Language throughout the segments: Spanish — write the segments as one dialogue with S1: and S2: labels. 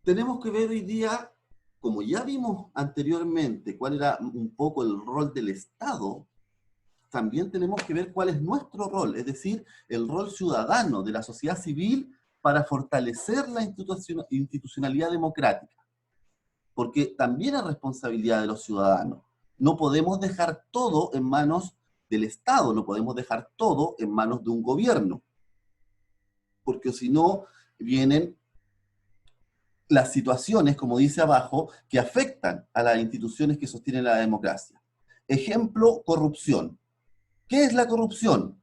S1: tenemos que ver hoy día, como ya vimos anteriormente, cuál era un poco el rol del Estado, también tenemos que ver cuál es nuestro rol, es decir, el rol ciudadano de la sociedad civil para fortalecer la institucionalidad democrática, porque también es responsabilidad de los ciudadanos. No podemos dejar todo en manos del Estado, no podemos dejar todo en manos de un gobierno, porque si no, vienen las situaciones, como dice abajo, que afectan a las instituciones que sostienen la democracia. Ejemplo, corrupción. ¿Qué es la corrupción?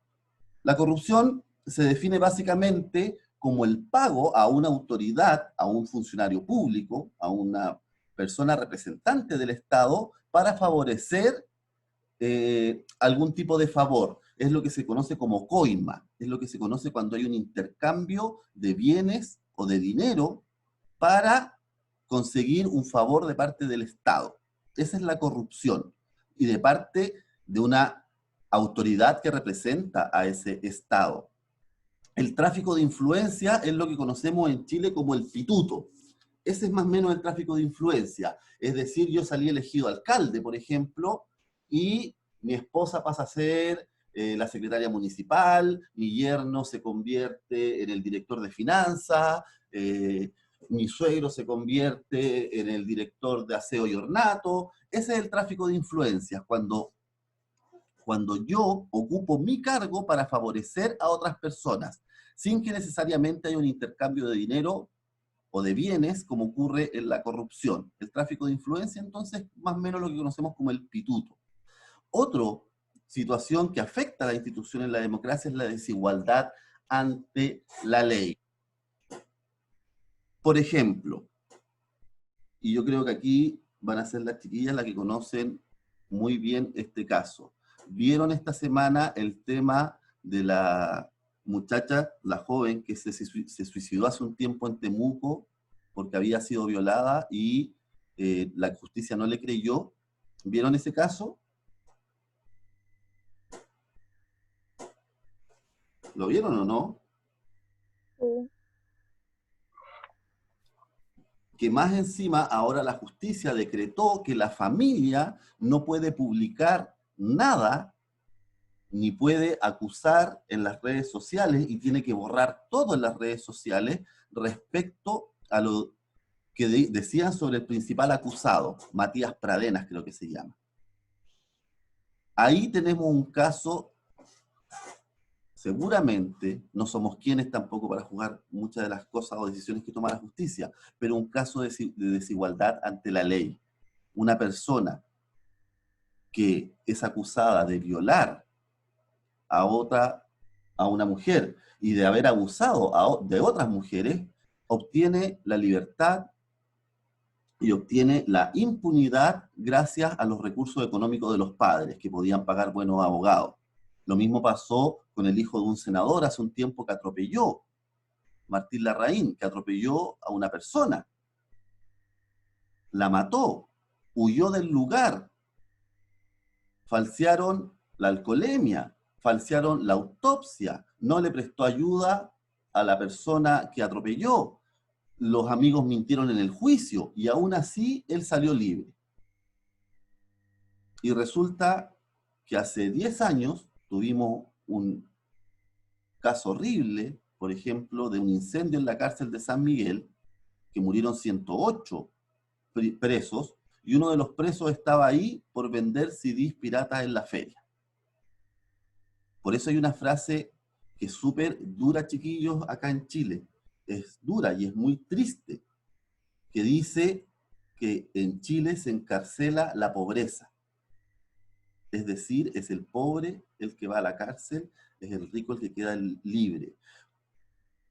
S1: La corrupción se define básicamente como el pago a una autoridad, a un funcionario público, a una persona representante del Estado, para favorecer algún tipo de favor. Es lo que se conoce como coima, es lo que se conoce cuando hay un intercambio de bienes o de dinero para conseguir un favor de parte del Estado. Esa es la corrupción. Y de parte de una autoridad que representa a ese Estado. El tráfico de influencia es lo que conocemos en Chile como el pituto. Ese es más o menos el tráfico de influencia. Es decir, yo salí elegido alcalde, por ejemplo, y mi esposa pasa a ser la secretaria municipal, mi yerno se convierte en el director de finanzas, mi suegro se convierte en el director de aseo y ornato. Ese es el tráfico de influencias, cuando yo ocupo mi cargo para favorecer a otras personas, sin que necesariamente haya un intercambio de dinero o de bienes, como ocurre en la corrupción. El tráfico de influencia, entonces, más o menos lo que conocemos como el pituto. Otra situación que afecta a la institución en la democracia es la desigualdad ante la ley. Por ejemplo, y yo creo que aquí van a ser las chiquillas las que conocen muy bien este caso. Vieron esta semana el tema de la muchacha, la joven que se suicidó hace un tiempo en Temuco porque había sido violada y la justicia no le creyó. ¿Vieron ese caso? ¿Lo vieron o no?
S2: Sí.
S1: Que más encima ahora la justicia decretó que la familia no puede publicar nada ni puede acusar en las redes sociales y tiene que borrar todo en las redes sociales respecto a lo que decían sobre el principal acusado, Matías Pradenas creo que se llama. Ahí tenemos un caso, seguramente no somos quienes tampoco para juzgar muchas de las cosas o decisiones que toma la justicia, pero un caso de desigualdad ante la ley. Una persona que es acusada de violar a otra, a una mujer y de haber abusado de otras mujeres, obtiene la libertad y obtiene la impunidad gracias a los recursos económicos de los padres que podían pagar buenos abogados. Lo mismo pasó con el hijo de un senador hace un tiempo que atropelló, Martín Larraín, que atropelló a una persona, la mató, huyó del lugar, falsearon la alcoholemia, falsearon la autopsia, no le prestó ayuda a la persona que atropelló, los amigos mintieron en el juicio y aún así él salió libre. Y resulta que hace 10 años tuvimos un caso horrible, por ejemplo, de un incendio en la cárcel de San Miguel, que murieron 108 presos, y uno de los presos estaba ahí por vender CDs piratas en la feria. Por eso hay una frase que es súper dura, chiquillos, acá en Chile. Es dura y es muy triste, que dice que en Chile se encarcela la pobreza. Es decir, es el pobre el que va a la cárcel, es el rico el que queda libre.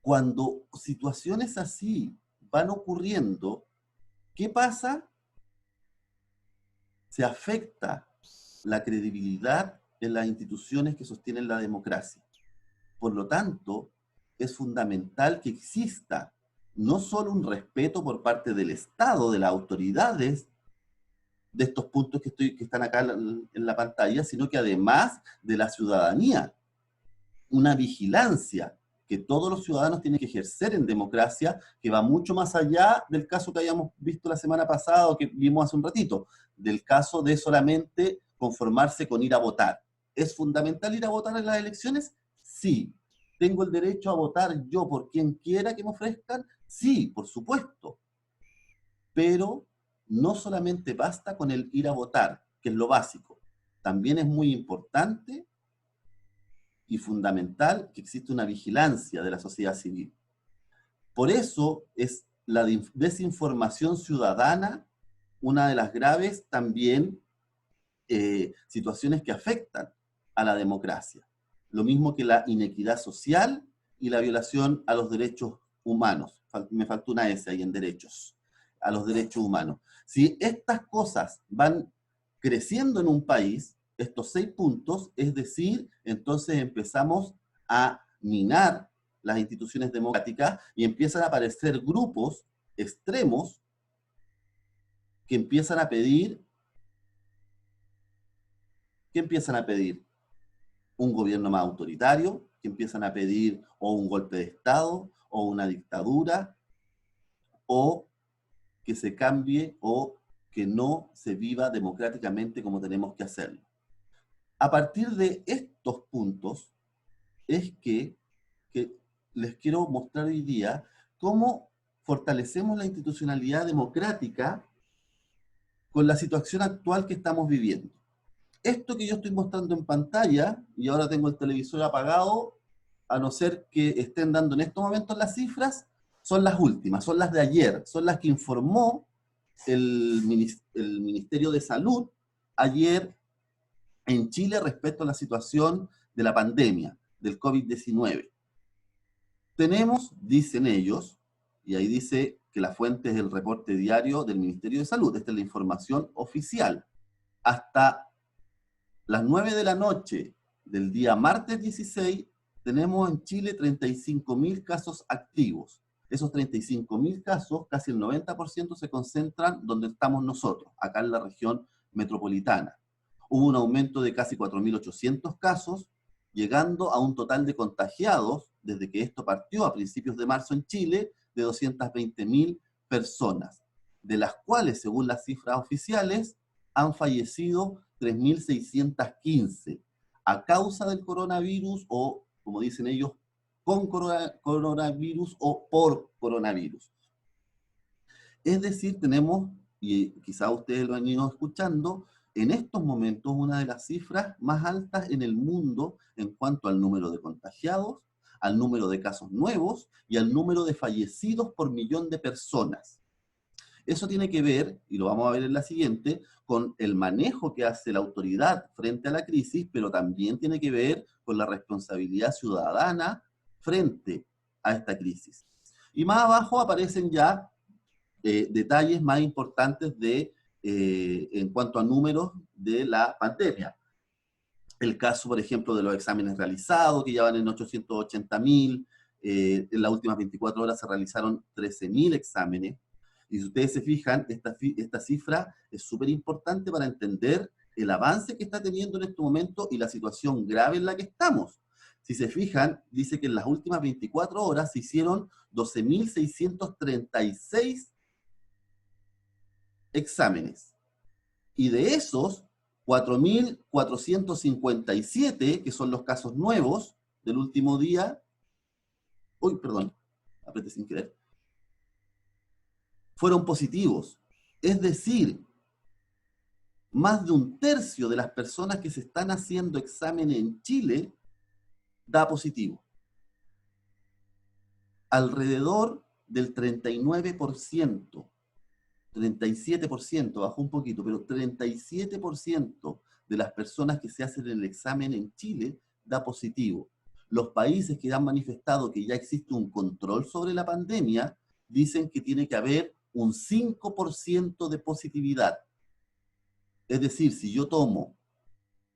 S1: Cuando situaciones así van ocurriendo, ¿qué pasa? Se afecta la credibilidad en las instituciones que sostienen la democracia. Por lo tanto, es fundamental que exista no solo un respeto por parte del Estado, de las autoridades, de estos puntos que están acá en la pantalla, sino que además de la ciudadanía, una vigilancia que todos los ciudadanos tienen que ejercer en democracia, que va mucho más allá del caso que habíamos visto la semana pasada o que vimos hace un ratito, del caso de solamente conformarse con ir a votar. ¿Es fundamental ir a votar en las elecciones? Sí. ¿Tengo el derecho a votar yo por quien quiera que me ofrezcan? Sí, por supuesto. Pero no solamente basta con el ir a votar, que es lo básico. También es muy importante y fundamental que existe una vigilancia de la sociedad civil. Por eso es la desinformación ciudadana una de las graves también situaciones que afectan a la democracia. Lo mismo que la inequidad social y la violación a los derechos humanos. Me faltó una S ahí en derechos, a los derechos humanos. Si estas cosas van creciendo en un país, estos 6 puntos, es decir, entonces empezamos a minar las instituciones democráticas y empiezan a aparecer grupos extremos que empiezan a pedir, un gobierno más autoritario, que empiezan a pedir o un golpe de Estado, o una dictadura, o que se cambie o que no se viva democráticamente como tenemos que hacerlo. A partir de estos puntos es que les quiero mostrar hoy día cómo fortalecemos la institucionalidad democrática con la situación actual que estamos viviendo. Esto que yo estoy mostrando en pantalla, y ahora tengo el televisor apagado, a no ser que estén dando en estos momentos las cifras, son las últimas, son las de ayer, son las que informó el Ministerio de Salud ayer en Chile respecto a la situación de la pandemia, del COVID-19. Tenemos, dicen ellos, y ahí dice que la fuente es el reporte diario del Ministerio de Salud, esta es la información oficial, hasta las 9 de la noche del día martes 16, tenemos en Chile 35.000 casos activos. Esos 35.000 casos, casi el 90% se concentran donde estamos nosotros, acá en la región metropolitana. Hubo un aumento de casi 4.800 casos, llegando a un total de contagiados, desde que esto partió a principios de marzo en Chile, de 220.000 personas, de las cuales, según las cifras oficiales, han fallecido 3.615 a causa del coronavirus o, como dicen ellos, con coronavirus o por coronavirus. Es decir, tenemos, y quizá ustedes lo han ido escuchando, en estos momentos una de las cifras más altas en el mundo en cuanto al número de contagiados, al número de casos nuevos y al número de fallecidos por millón de personas. Eso tiene que ver, y lo vamos a ver en la siguiente, con el manejo que hace la autoridad frente a la crisis, pero también tiene que ver con la responsabilidad ciudadana frente a esta crisis. Y más abajo aparecen ya detalles más importantes en cuanto a números de la pandemia. El caso, por ejemplo, de los exámenes realizados, que ya van en 880.000, en las últimas 24 horas se realizaron 13.000 exámenes. Y si ustedes se fijan, esta cifra es súper importante para entender el avance que está teniendo en este momento y la situación grave en la que estamos. Si se fijan, dice que en las últimas 24 horas se hicieron 12.636 exámenes. Y de esos, 4.457, que son los casos nuevos del último día, apreté sin querer, fueron positivos. Es decir, más de un tercio de las personas que se están haciendo exámenes en Chile da positivo. Alrededor del 39%, 37%, bajó un poquito, pero 37% de las personas que se hacen el examen en Chile da positivo. Los países que han manifestado que ya existe un control sobre la pandemia dicen que tiene que haber un 5% de positividad. Es decir, si yo tomo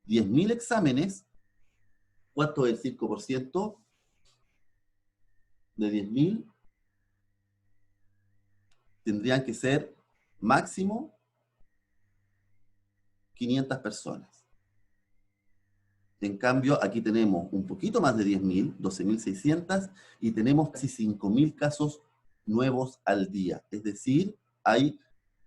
S1: 10.000 exámenes, ¿cuánto es el 5% de 10.000? Tendrían que ser máximo 500 personas. En cambio, aquí tenemos un poquito más de 10.000, 12.600, y tenemos casi 5.000 casos nuevos al día. Es decir, hay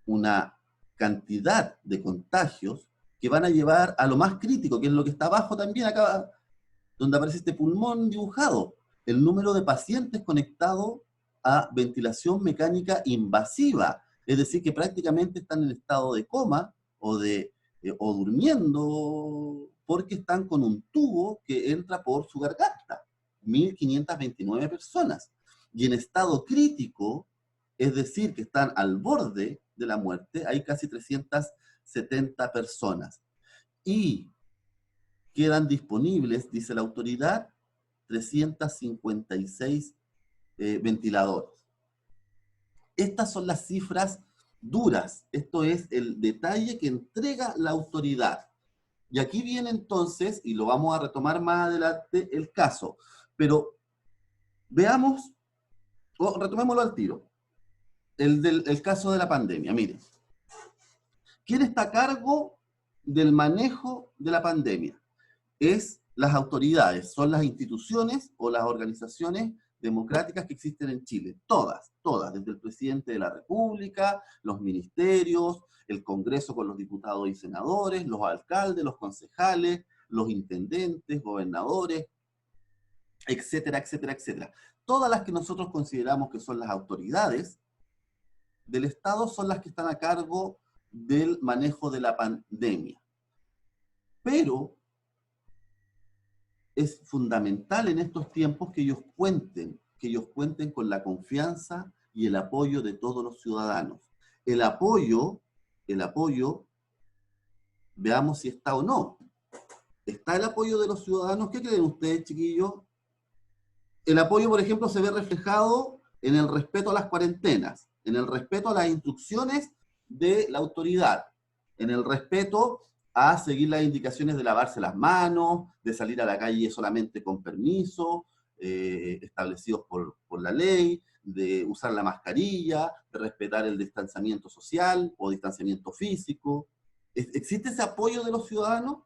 S1: una cantidad de contagios que van a llevar a lo más crítico, que es lo que está abajo también, acá donde aparece este pulmón dibujado, el número de pacientes conectados a ventilación mecánica invasiva, es decir, que prácticamente están en estado de coma o durmiendo porque están con un tubo que entra por su garganta. 1.529 personas. Y en estado crítico, es decir, que están al borde de la muerte, hay casi 370 personas. Y quedan disponibles, dice la autoridad, 356 ventiladores. Estas son las cifras duras. Esto es el detalle que entrega la autoridad. Y aquí viene entonces, y lo vamos a retomar más adelante, el caso. Pero veamos, o retomémoslo al tiro, el caso de la pandemia. Miren, ¿quién está a cargo del manejo de la pandemia? Es las autoridades, son las instituciones o las organizaciones democráticas que existen en Chile. Todas, todas, desde el presidente de la República, los ministerios, el Congreso con los diputados y senadores, los alcaldes, los concejales, los intendentes, gobernadores, etcétera, etcétera, etcétera. Todas las que nosotros consideramos que son las autoridades del Estado son las que están a cargo del manejo de la pandemia. Pero es fundamental en estos tiempos que ellos cuenten con la confianza y el apoyo de todos los ciudadanos. El apoyo, veamos si está o no. ¿Está el apoyo de los ciudadanos? ¿Qué creen ustedes, chiquillos? El apoyo, por ejemplo, se ve reflejado en el respeto a las cuarentenas, en el respeto a las instrucciones de la autoridad, en el respeto a seguir las indicaciones de lavarse las manos, de salir a la calle solamente con permiso, establecidos por la ley, de usar la mascarilla, de respetar el distanciamiento social o distanciamiento físico. ¿Existe ese apoyo de los ciudadanos?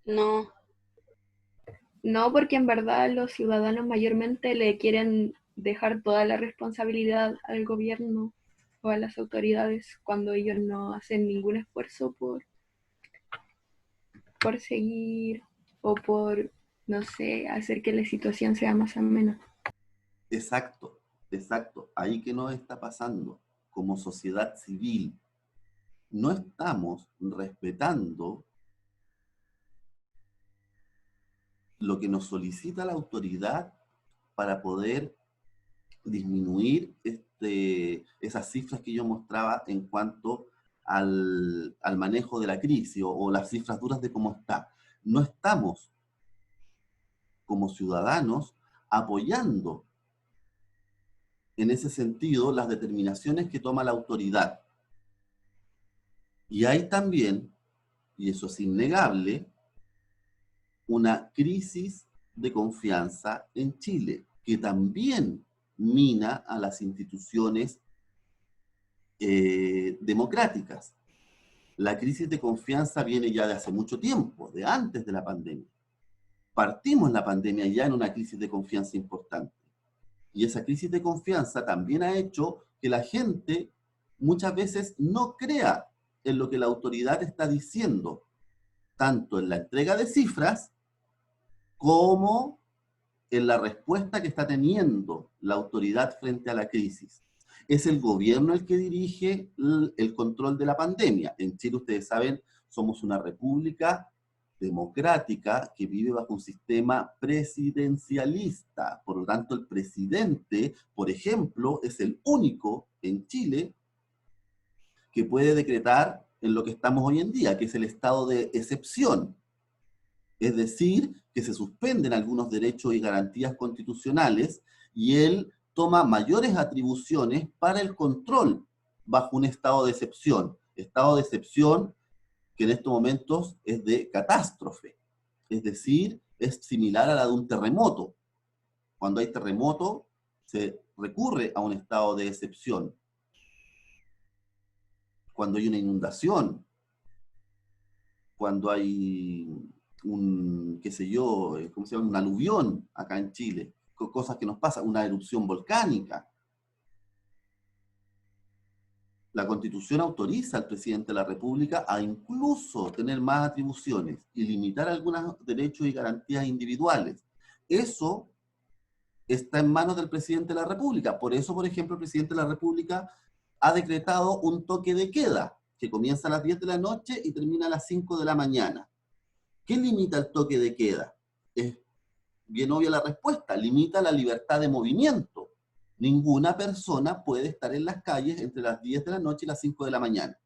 S2: No, no, porque en verdad los ciudadanos mayormente le quieren dejar toda la responsabilidad al gobierno o a las autoridades cuando ellos no hacen ningún esfuerzo por seguir o por, no sé, hacer que la situación sea más amena.
S1: Exacto, exacto. Ahí que nos está pasando como sociedad civil. No estamos respetando lo que nos solicita la autoridad para poder disminuir esas cifras que yo mostraba en cuanto al manejo de la crisis o las cifras duras de cómo está. No estamos como ciudadanos apoyando en ese sentido las determinaciones que toma la autoridad. Y hay también, y eso es innegable, una crisis de confianza en Chile, que también mina a las instituciones democráticas. La crisis de confianza viene ya de hace mucho tiempo, de antes de la pandemia. Partimos la pandemia ya en una crisis de confianza importante. Y esa crisis de confianza también ha hecho que la gente muchas veces no crea en lo que la autoridad está diciendo, tanto en la entrega de cifras como en la respuesta que está teniendo la autoridad frente a la crisis. Es el gobierno el que dirige el control de la pandemia. En Chile, ustedes saben, somos una república democrática que vive bajo un sistema presidencialista. Por lo tanto, el presidente, por ejemplo, es el único en Chile que puede decretar en lo que estamos hoy en día, que es el estado de excepción. Es decir, que se suspenden algunos derechos y garantías constitucionales y él toma mayores atribuciones para el control bajo un estado de excepción que en estos momentos es de catástrofe, es decir, es similar a la de un terremoto. Cuando hay terremoto, se recurre a un estado de excepción. Cuando hay una inundación, cuando hay qué sé yo, ¿cómo se llama? Un aluvión acá en Chile, cosas que nos pasan, una erupción volcánica. La Constitución autoriza al presidente de la República a incluso tener más atribuciones y limitar algunos derechos y garantías individuales. Eso está en manos del presidente de la República. Por eso, por ejemplo, el presidente de la República ha decretado un toque de queda que comienza a las 10 de la noche y termina a las 5 de la mañana. ¿Qué limita el toque de queda? Es bien obvia la respuesta, limita la libertad de movimiento. Ninguna persona puede estar en las calles entre las 10 de la noche y las 5 de la mañana.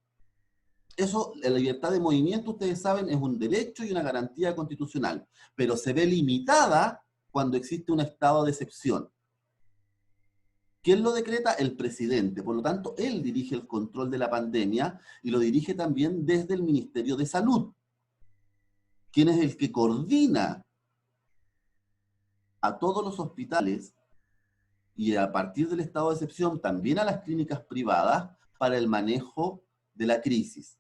S1: Eso, la libertad de movimiento, ustedes saben, es un derecho y una garantía constitucional, pero se ve limitada cuando existe un estado de excepción. ¿Quién lo decreta? El presidente. Por lo tanto, él dirige el control de la pandemia y lo dirige también desde el Ministerio de Salud. ¿Quién es el que coordina a todos los hospitales y a partir del estado de excepción también a las clínicas privadas para el manejo de la crisis?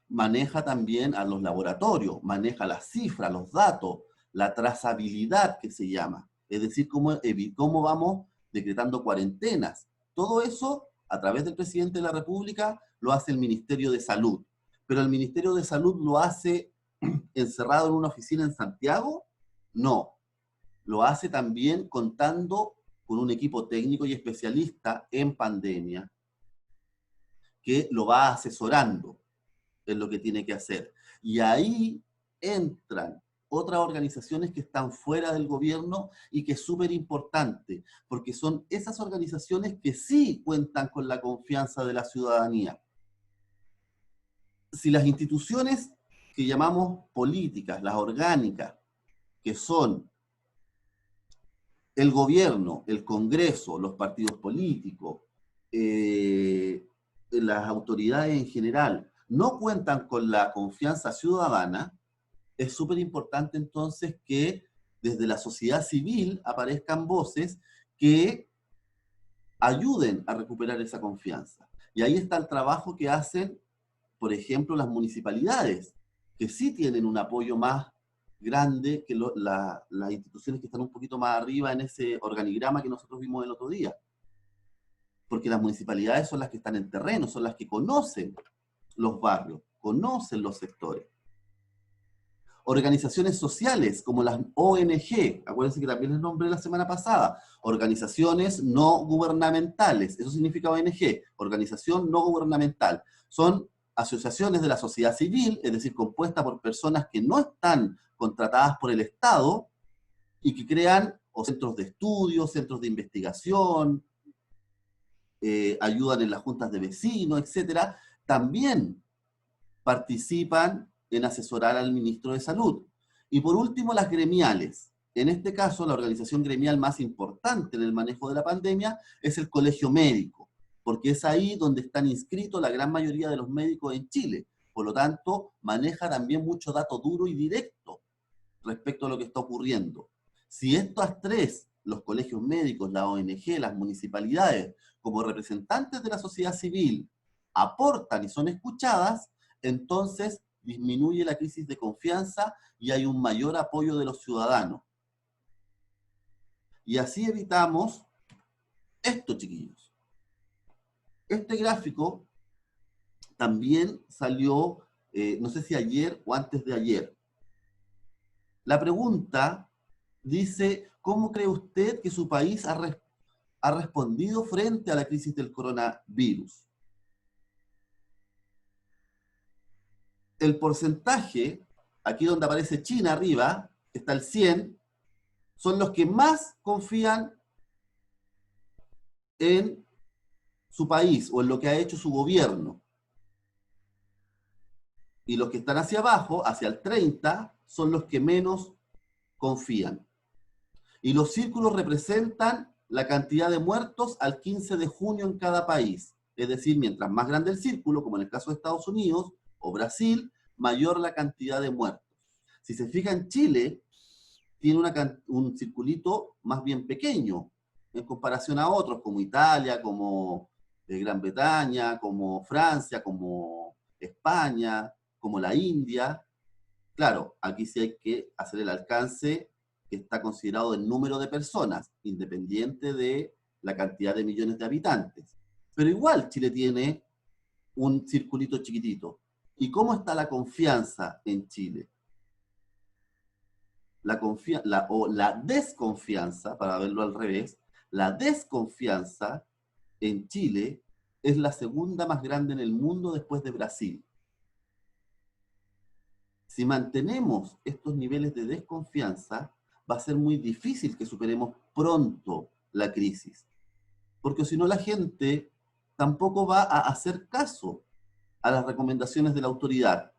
S1: Maneja también a los laboratorios, maneja las cifras, los datos, la trazabilidad que se llama, es decir, cómo vamos decretando cuarentenas. Todo eso, a través del presidente de la República, lo hace el Ministerio de Salud. Pero el Ministerio de Salud lo hace encerrado en una oficina en Santiago. No, lo hace también contando con un equipo técnico y especialista en pandemia que lo va asesorando en lo que tiene que hacer. Y ahí entran otras organizaciones que están fuera del gobierno y que es súper importante, porque son esas organizaciones que sí cuentan con la confianza de la ciudadanía. Si las instituciones que llamamos políticas, las orgánicas, que son el gobierno, el Congreso, los partidos políticos, las autoridades en general, no cuentan con la confianza ciudadana, es súper importante entonces que desde la sociedad civil aparezcan voces que ayuden a recuperar esa confianza. Y ahí está el trabajo que hacen, por ejemplo, las municipalidades, que sí tienen un apoyo más grande que las instituciones que están un poquito más arriba en ese organigrama que nosotros vimos el otro día. Porque las municipalidades son las que están en terreno, son las que conocen los barrios, conocen los sectores. Organizaciones sociales como las ONG, acuérdense que también les nombré la semana pasada, organizaciones no gubernamentales, eso significa ONG, organización no gubernamental, son asociaciones de la sociedad civil, es decir, compuestas por personas que no están contratadas por el Estado y que crean o centros de estudio, centros de investigación, ayudan en las juntas de vecinos, etcétera, también participan en asesorar al ministro de Salud. Y por último, las gremiales. En este caso, la organización gremial más importante en el manejo de la pandemia es el Colegio Médico, porque es ahí donde están inscritos la gran mayoría de los médicos en Chile. Por lo tanto, maneja también mucho dato duro y directo respecto a lo que está ocurriendo. Si estas tres, los colegios médicos, la ONG, las municipalidades, como representantes de la sociedad civil, aportan y son escuchadas, entonces disminuye la crisis de confianza y hay un mayor apoyo de los ciudadanos. Y así evitamos esto, chiquillos. Este gráfico también salió, no sé si ayer o antes de ayer. La pregunta dice, ¿cómo cree usted que su país ha respondido frente a la crisis del coronavirus? El porcentaje, aquí donde aparece China arriba, está el 100, son los que más confían en su país o en lo que ha hecho su gobierno. Y los que están hacia abajo, hacia el 30, son los que menos confían. Y los círculos representan la cantidad de muertos al 15 de junio en cada país. Es decir, mientras más grande el círculo, como en el caso de Estados Unidos o Brasil, mayor la cantidad de muertos. Si se fija en Chile, tiene un circulito más bien pequeño en comparación a otros como Italia, como Gran Bretaña, como Francia, como España, como la India. Claro, aquí sí hay que hacer el alcance que está considerado el número de personas, independiente de la cantidad de millones de habitantes. Pero igual Chile tiene un circulito chiquitito. ¿Y cómo está la confianza en Chile? La desconfianza, para verlo al revés, la desconfianza en Chile es la segunda más grande en el mundo después de Brasil. Si mantenemos estos niveles de desconfianza, va a ser muy difícil que superemos pronto la crisis, porque si no la gente tampoco va a hacer caso a las recomendaciones de la autoridad.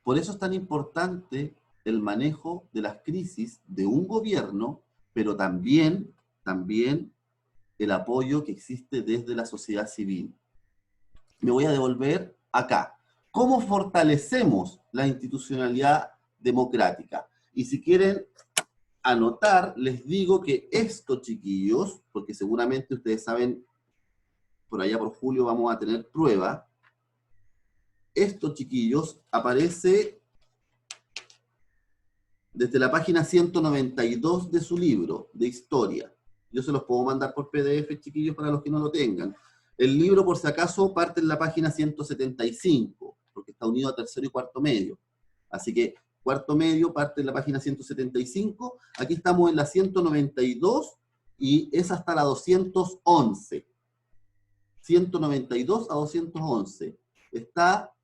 S1: Por eso es tan importante el manejo de las crisis de un gobierno, pero también el apoyo que existe desde la sociedad civil. Me voy a devolver acá. ¿Cómo fortalecemos la institucionalidad democrática? Y si quieren anotar, les digo que estos chiquillos, porque seguramente ustedes saben, por allá por julio vamos a tener prueba, estos chiquillos aparece desde la página 192 de su libro de historia. Yo se los puedo mandar por PDF, chiquillos, para los que no lo tengan. El libro, por si acaso, parte en la página 175, porque está unido a tercero y cuarto medio. Así que cuarto medio parte en la página 175. Aquí estamos en la 192 y es hasta la 211. 192 a 211. Está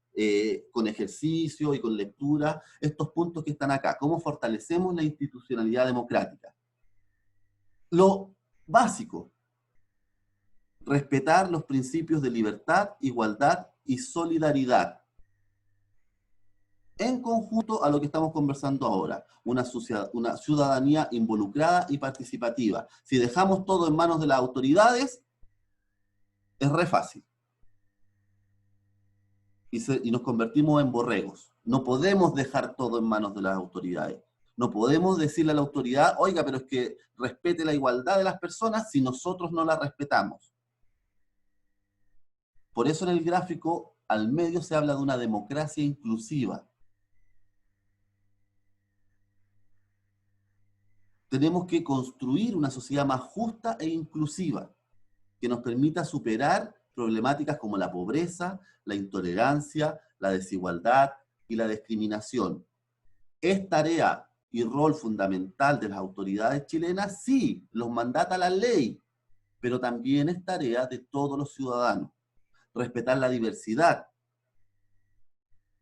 S1: con ejercicio y con lectura estos puntos que están acá. ¿Cómo fortalecemos la institucionalidad democrática? Lo básico, respetar los principios de libertad, igualdad y solidaridad. En conjunto a lo que estamos conversando ahora, una ciudadanía involucrada y participativa. Si dejamos todo en manos de las autoridades, es re fácil. Y nos convertimos en borregos. No podemos dejar todo en manos de las autoridades. No podemos decirle a la autoridad, oiga, pero es que respete la igualdad de las personas si nosotros no la respetamos. Por eso en el gráfico al medio se habla de una democracia inclusiva. Tenemos que construir una sociedad más justa e inclusiva, que nos permita superar problemáticas como la pobreza, la intolerancia, la desigualdad y la discriminación. ¿Es tarea y rol fundamental de las autoridades chilenas? Sí, los mandata la ley, pero también es tarea de todos los ciudadanos. Respetar la diversidad,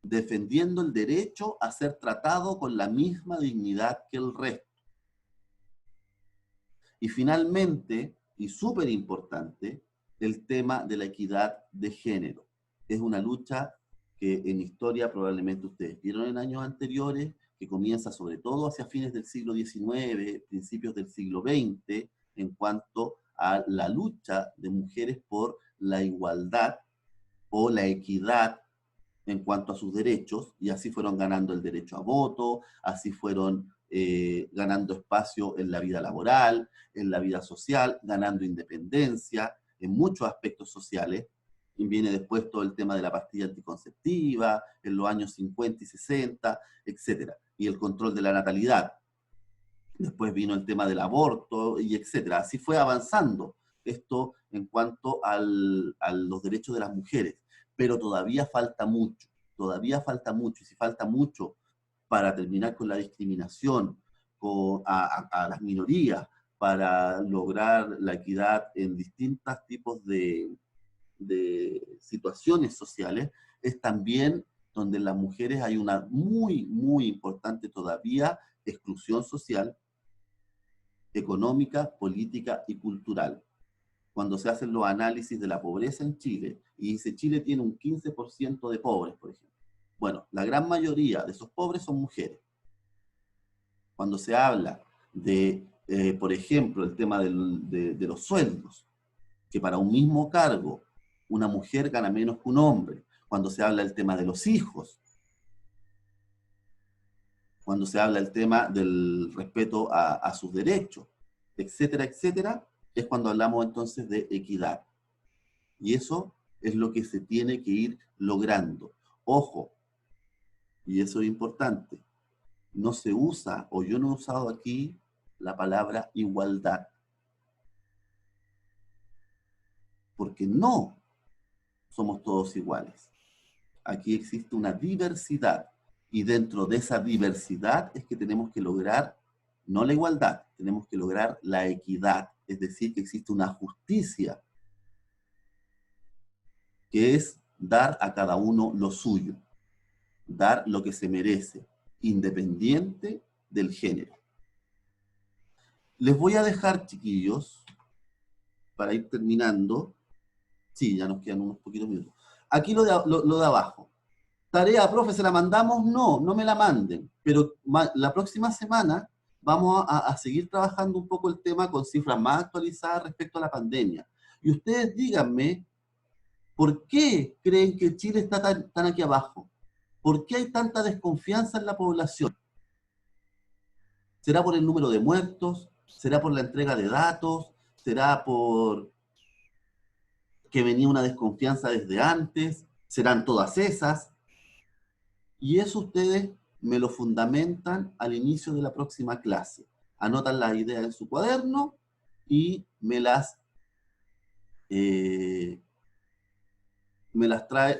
S1: defendiendo el derecho a ser tratado con la misma dignidad que el resto. Y finalmente, y súper importante, el tema de la equidad de género. Es una lucha que en historia probablemente ustedes vieron en años anteriores, que comienza sobre todo hacia fines del siglo XIX, principios del siglo XX, en cuanto a la lucha de mujeres por la igualdad o la equidad en cuanto a sus derechos, y así fueron ganando el derecho a voto, así fueron ganando espacio en la vida laboral, en la vida social, ganando independencia en muchos aspectos sociales. Y viene después todo el tema de la pastilla anticonceptiva, en los años 50 y 60, etc. Y el control de la natalidad. Después vino el tema del aborto, y etc. Así fue avanzando esto en cuanto a los derechos de las mujeres. Pero todavía falta mucho, y si falta mucho para terminar con la discriminación a las minorías, para lograr la equidad en distintos tipos de situaciones sociales, es también donde en las mujeres hay una muy importante todavía exclusión social, económica, política y cultural. Cuando se hacen los análisis de la pobreza en Chile, y dice Chile tiene un 15% de pobres, por ejemplo. Bueno, la gran mayoría de esos pobres son mujeres. Cuando se habla de, por ejemplo, el tema de los sueldos, que para un mismo cargo una mujer gana menos que un hombre, cuando se habla del tema de los hijos, cuando se habla del tema del respeto a sus derechos, etcétera, etcétera, es cuando hablamos entonces de equidad. Y eso es lo que se tiene que ir logrando. Ojo, y eso es importante, no se usa, o yo no he usado aquí, la palabra igualdad. Porque no somos todos iguales. Aquí existe una diversidad. Y dentro de esa diversidad es que tenemos que lograr, no la igualdad, tenemos que lograr la equidad. Es decir, que existe una justicia, que es dar a cada uno lo suyo, dar lo que se merece, independiente del género. Les voy a dejar, chiquillos, para ir terminando. Sí, ya nos quedan unos poquitos minutos. Aquí lo de abajo. Tarea, profe, ¿se la mandamos? No, no me la manden. Pero la próxima semana vamos a seguir trabajando un poco el tema con cifras más actualizadas respecto a la pandemia. Y ustedes díganme, ¿por qué creen que Chile está tan aquí abajo? ¿Por qué hay tanta desconfianza en la población? ¿Será por el número de muertos? ¿Será por la entrega de datos? ¿Será por que venía una desconfianza desde antes? ¿Serán todas esas? Y eso ustedes me lo fundamentan al inicio de la próxima clase. Anotan las ideas en su cuaderno y me las trae,